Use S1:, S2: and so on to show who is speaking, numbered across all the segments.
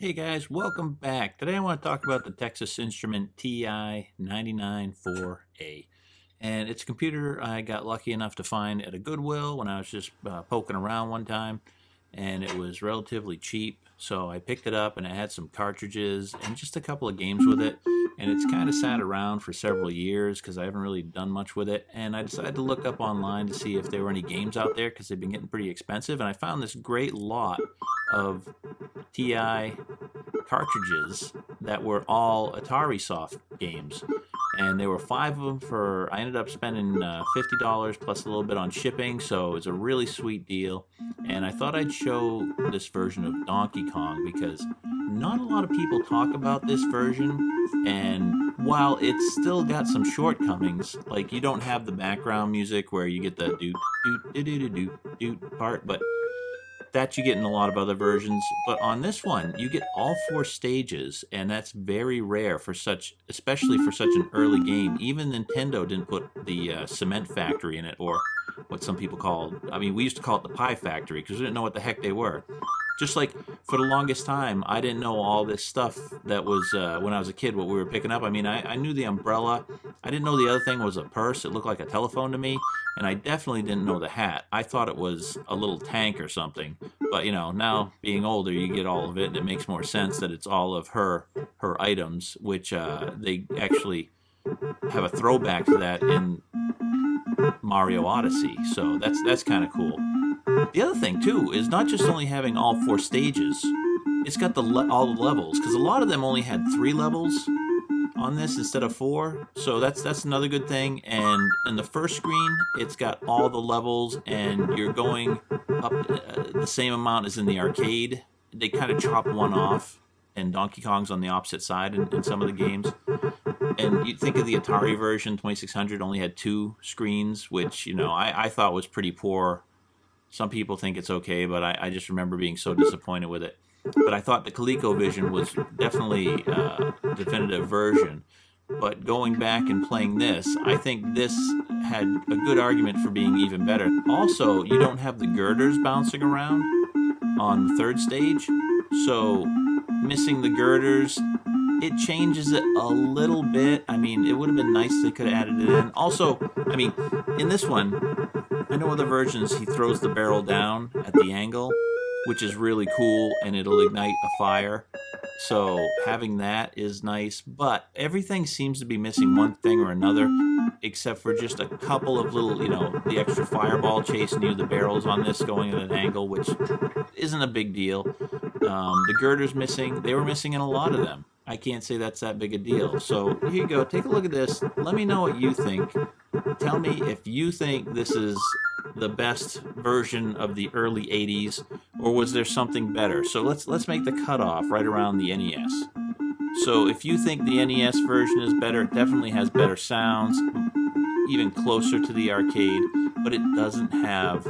S1: Hey guys, welcome back. Today I want to talk about the Texas Instrument TI-994A. And it's a computer I got lucky enough to find at a Goodwill when I was just poking around one time. And it was relatively cheap, so I picked it up and it had some cartridges and just a couple of games with it. And it's kind of sat around for several years because I haven't really done much with it. And I decided to look up online to see if there were any games out there because they've been getting pretty expensive. And I found this great lot of TI cartridges that were all Atarisoft games. And there were 5 of them I ended up spending $50 plus a little bit on shipping, so it was a really sweet deal. And I thought I'd show this version of Donkey Kong because not a lot of people talk about this version. And while it's still got some shortcomings, like you don't have the background music where you get the doot doot doot doot doot doot part, but that you get in a lot of other versions. But on this one, you get all 4 stages, and that's very rare for especially for such an early game. Even Nintendo didn't put the cement factory in it, or what some people call, we used to call it the pie factory because we didn't know what the heck they were. Just like for the longest time, I didn't know all this stuff that was, when I was a kid, what we were picking up. I knew the umbrella. I didn't know the other thing was a purse. It looked like a telephone to me. And I definitely didn't know the hat. I thought it was a little tank or something. But, now being older, you get all of it, and it makes more sense that it's all of her items, which they actually have a throwback to that in Mario Odyssey. So that's kind of cool. The other thing, too, is not just only having all 4 stages. It's got all the levels, because a lot of them only had 3 levels on this instead of 4. So that's another good thing. And in the first screen, it's got all the levels, and you're going up the same amount as in the arcade. They kind of chop one off, and Donkey Kong's on the opposite side in some of the games. And you think of the Atari version, 2600 only had 2 screens, which, I thought was pretty poor. Some people think it's okay, but I just remember being so disappointed with it. But I thought the ColecoVision was definitely a definitive version. But going back and playing this, I think this had a good argument for being even better. Also, you don't have the girders bouncing around on the 3rd stage. So missing the girders, it changes it a little bit. It would have been nice if they could have added it in. Also, in this one, I know other versions, he throws the barrel down at the angle, which is really cool, and it'll ignite a fire. So having that is nice, but everything seems to be missing one thing or another, except for just a couple of little, the extra fireball chasing you, the barrels on this going at an angle, which isn't a big deal. The girders missing, they were missing in a lot of them. I can't say that's that big a deal. So here you go, take a look at this. Let me know what you think. Tell me if you think this is the best version of the early 80s, or was there something better? So let's make the cutoff right around the NES. So if you think the NES version is better, it definitely has better sounds, even closer to the arcade, but it doesn't have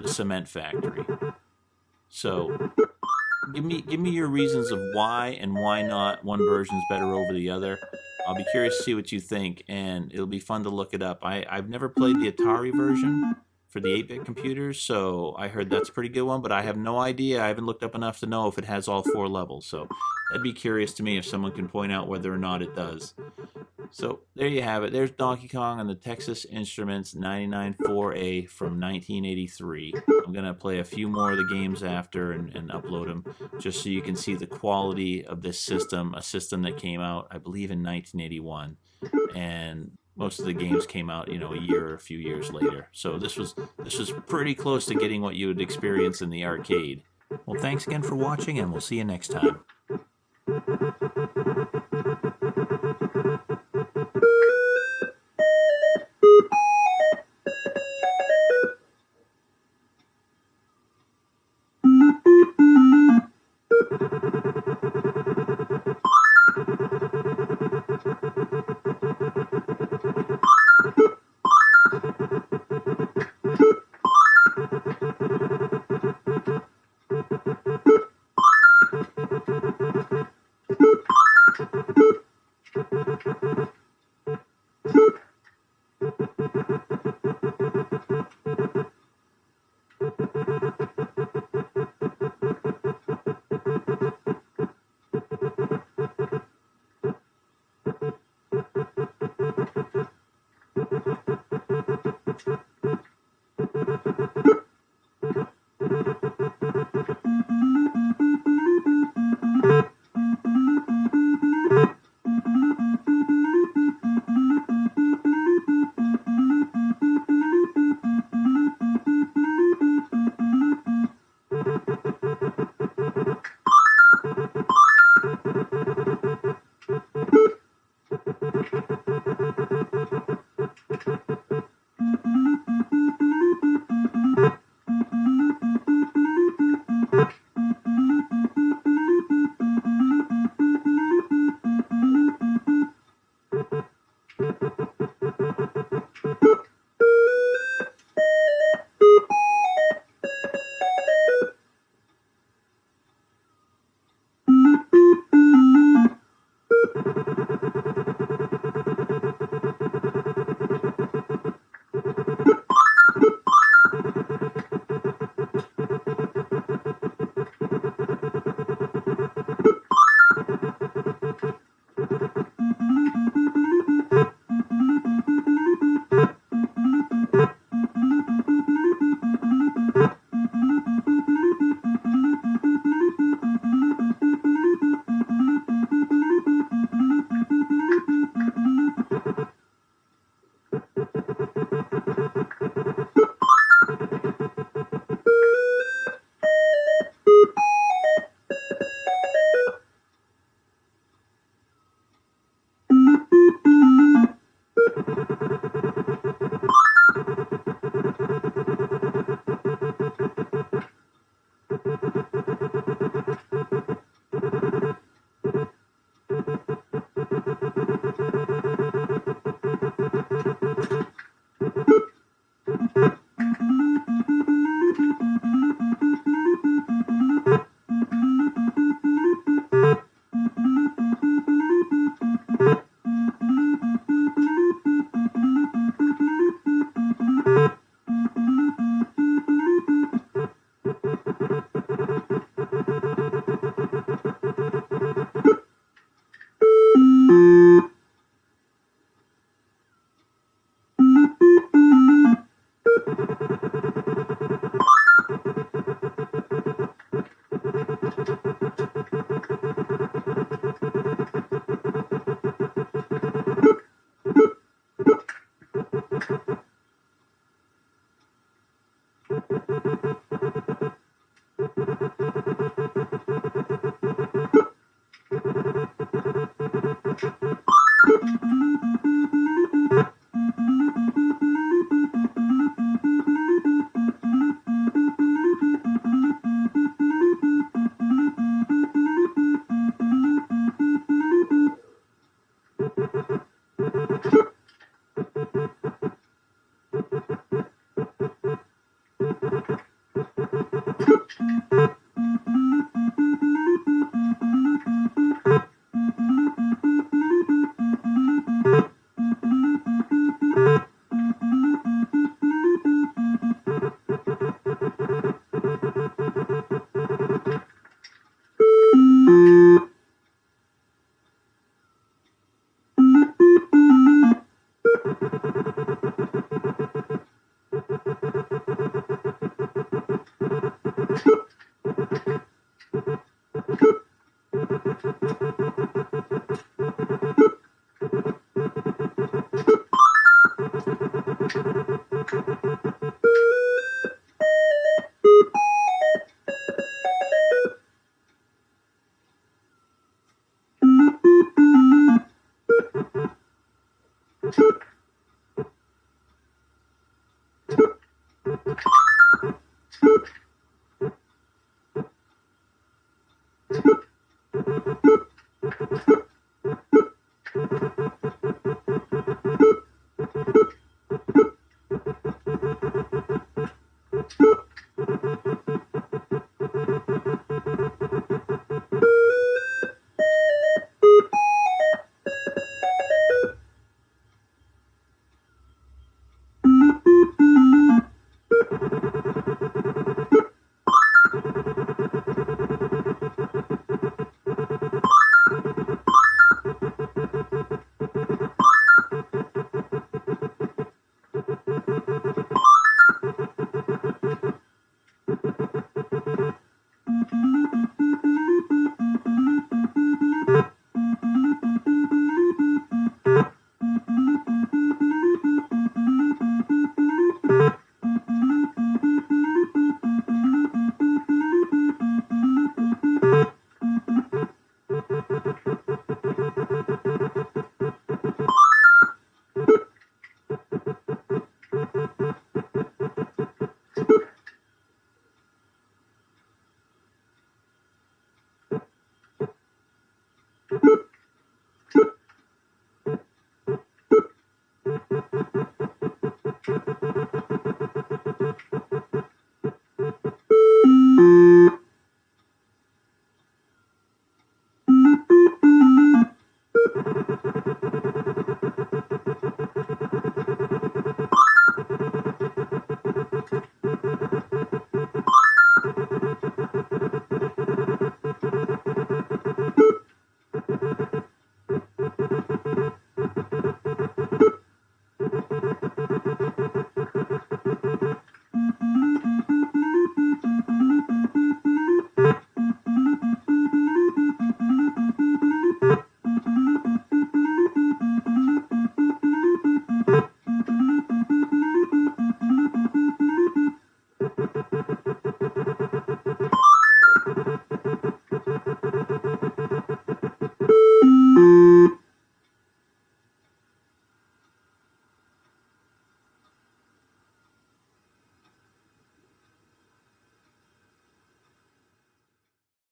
S1: the cement factory. So give me your reasons of why and why not one version is better over the other. I'll be curious to see what you think, and it'll be fun to look it up. I've never played the Atari version for the 8-bit computers, so I heard that's a pretty good one, but I have no idea. I haven't looked up enough to know if it has all 4 levels, so that'd be curious to me if someone can point out whether or not it does. So there you have it. There's Donkey Kong on the Texas Instruments 994A from 1983. I'm going to play a few more of the games after and upload them just so you can see the quality of this system, a system that came out, I believe, in 1981. And most of the games came out, a year or a few years later. So this was pretty close to getting what you would experience in the arcade. Well, thanks again for watching, and we'll see you next time.